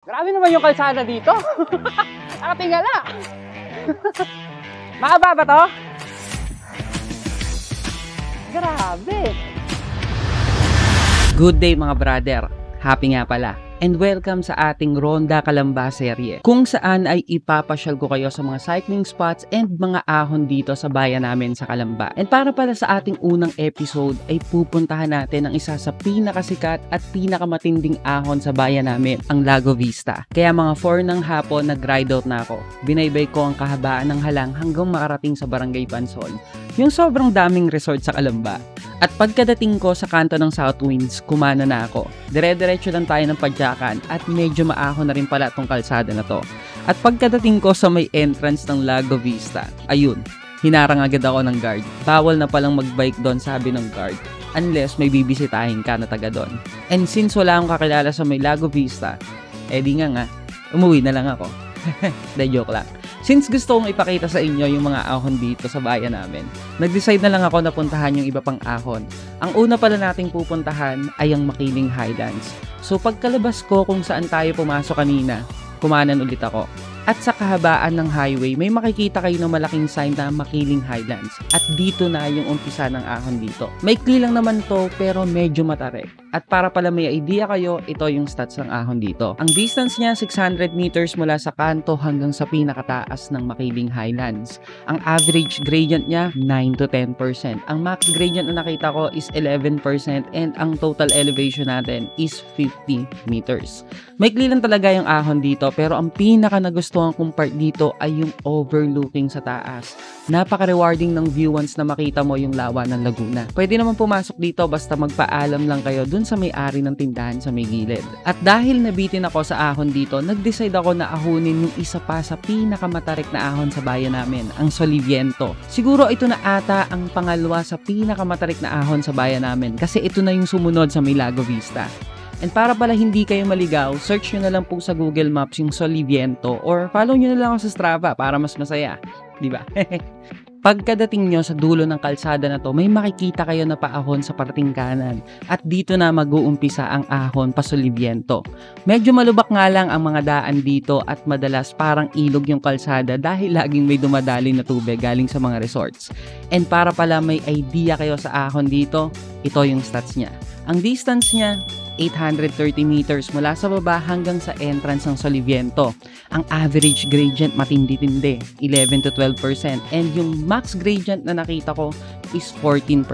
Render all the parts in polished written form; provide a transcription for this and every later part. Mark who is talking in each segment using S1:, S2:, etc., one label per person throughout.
S1: Grabe naman yung kalsada dito. Nakatingala. Mahaba ba to? Grabe. Good day mga brother. Happy nga pala. And welcome sa ating Ronda Calamba serye, kung saan ay ipapasyal ko kayo sa mga cycling spots and mga ahon dito sa bayan namin sa Calamba. And para pala sa ating unang episode ay pupuntahan natin ang isa sa pinakasikat at pinakamatinding ahon sa bayan namin, ang Lago Vista. Kaya mga 4 ng hapon nag-ride out na ako. Binaybay ko ang kahabaan ng halang hanggang makarating sa Barangay Pansol, yung sobrang daming resort sa Calamba. At pagkadating ko sa kanto ng South Winds, kumana na ako. Dire-diretso lang tayo ng padyakan at medyo maahon na rin pala itong kalsada na to. At pagkadating ko sa may entrance ng Lago Vista, ayun, hinarang agad ako ng guard. Bawal na palang magbike doon, sabi ng guard, unless may bibisitahin ka na taga doon. And since wala akong kakilala sa may Lago Vista, di nga, umuwi na lang ako. Joke lang. Since gusto kong ipakita sa inyo yung mga ahon dito sa bayan namin, nag-decide na lang ako na puntahan yung iba pang ahon. Ang una pala nating pupuntahan ay ang Makiling Highlands. So pagkalabas ko kung saan tayo pumasok kanina, kumanan ulit ako. At sa kahabaan ng highway, may makikita kayo ng malaking sign na Makiling Highlands. At dito na yung umpisa ng ahon dito. Maikli lang naman to pero medyo matarik. At para pala may idea kayo, ito yung stats ng ahon dito. Ang distance niya 600 meters mula sa kanto hanggang sa pinakataas ng Makiling Highlands. Ang average gradient niya 9 to 10%. Ang max gradient na nakita ko is 11% and ang total elevation natin is 50 meters. Maikli lang talaga yung ahon dito pero ang pinaka nagustuhan kong part dito ay yung overlooking sa taas. Napaka-rewarding ng view once na makita mo yung lawa ng Laguna. Pwede naman pumasok dito basta magpaalam lang kayo dun sa may-ari ng tindahan sa may gilid. At dahil nabitin ako sa ahon dito, nag-decide ako na ahunin yung isa pa sa pinakamatarik na ahon sa bayan namin, ang Soliviento. Siguro ito na ata ang pangalawa sa pinakamatarik na ahon sa bayan namin kasi ito na yung sumunod sa may Lago Vista. And para pala hindi kayo maligaw, search nyo na lang po sa Google Maps yung Soliviento or follow nyo na lang ako sa Strava para mas masaya. Diba? Pagkadating nyo sa dulo ng kalsada na to, may makikita kayo na paahon sa parting kanan. At dito na mag-uumpisa ang ahon pa Soliviento. Medyo malubak nga lang ang mga daan dito at madalas parang ilog yung kalsada dahil laging may dumadaling na tubig galing sa mga resorts. And para pala may idea kayo sa ahon dito, ito yung stats niya. Ang distance niya, 830 meters mula sa baba hanggang sa entrance ng Soliviento. Ang average gradient matindi-tindi, 11 to 12%. And yung max gradient na nakita ko is 14%.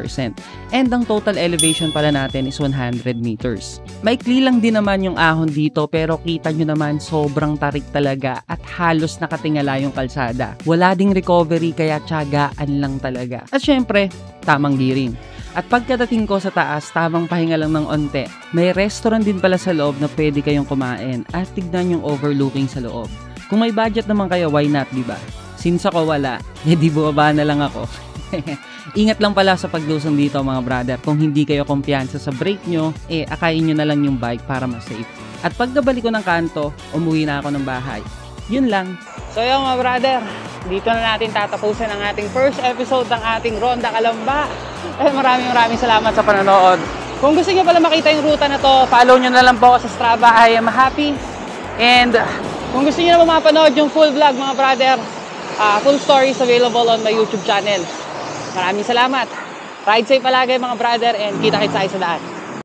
S1: And ang total elevation pala natin is 100 meters. Maikli lang din naman yung ahon dito pero kita nyo naman sobrang tarik talaga at halos nakatingala yung kalsada. Wala ding recovery kaya tiyagaan lang talaga. At syempre, tamang giring. At pagkadating ko sa taas, tamang pahinga lang ng onte. May restaurant din pala sa loob na pwede kayong kumain at tignan yung overlooking sa loob. Kung may budget naman kayo, why not, diba? Since ako wala, di bumaba na lang ako. Ingat lang pala sa paglusong dito mga brother. Kung hindi kayo kumpiyansa sa brake nyo, akayin nyo na lang yung bike para mas safe. At pagkabalik ko ng kanto, umuwi na ako ng bahay. Yun lang. So yun mga brother, dito na natin tatapusin ang ating first episode ng ating Ronda Calamba. Maraming salamat sa panonood. Kung gusto niyo pala makita yung ruta na to, follow nyo na lang po ako sa Strava. I am happy. And kung gusto niyo na mapanood yung full vlog mga brother, full stories available on my YouTube channel. Maraming salamat. Ride safe palagi mga brother and kita-kits tayo sa daan.